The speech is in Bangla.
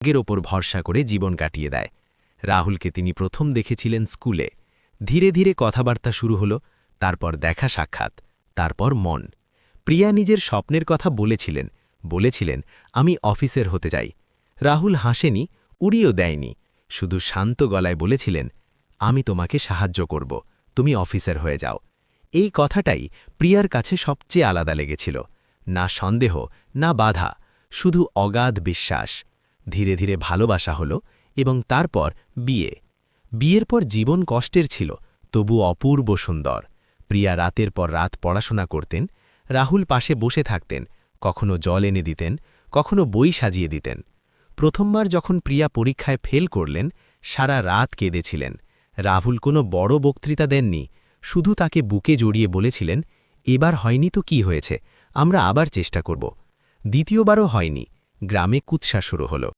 আগের ওপর ভরসা করে জীবন কাটিয়ে দেয়। রাহুলকে তিনি প্রথম দেখেছিলেন স্কুলে। ধীরে ধীরে কথাবার্তা শুরু হলো, তারপর দেখা সাক্ষাৎ, তারপর মন। প্রিয়া নিজের স্বপ্নের কথা বলেছিলেন আমি অফিসার হতে চাই। রাহুল হাসেনি, উড়িয়েও দেয়নি, শুধু শান্ত গলায় বলেছিলেন আমি তোমাকে সাহায্য করব, তুমি অফিসার হয়ে যাও। এই কথাটাই প্রিয়ার কাছে সবচেয়ে আলাদা লেগেছিল। না সন্দেহ, না বাধা, শুধু অগাধ বিশ্বাস। ধীরে ধীরে ভালোবাসা হলো এবং তারপর বিয়ে। বিয়ের পর জীবন কষ্টের ছিল, তবু অপূর্ব সুন্দর। প্রিয়া রাতের পর রাত পড়াশোনা করতেন, রাহুল পাশে বসে থাকতেন, কখনো জল এনে দিতেন, কখনো বই সাজিয়ে দিতেন। প্রথমবার যখন প্রিয়া পরীক্ষায় ফেল করলেন, সারা রাত কেঁদেছিলেন। রাহুল কোনো বড় বক্তৃতা দেননি, শুধু তাকে বুকে জড়িয়ে বলেছিলেন এবার হয়নি তো কি হয়েছে, আমরা আবার চেষ্টা করব। দ্বিতীয়বারও হয়নি, গ্রামে কুৎসা শুরু হলো।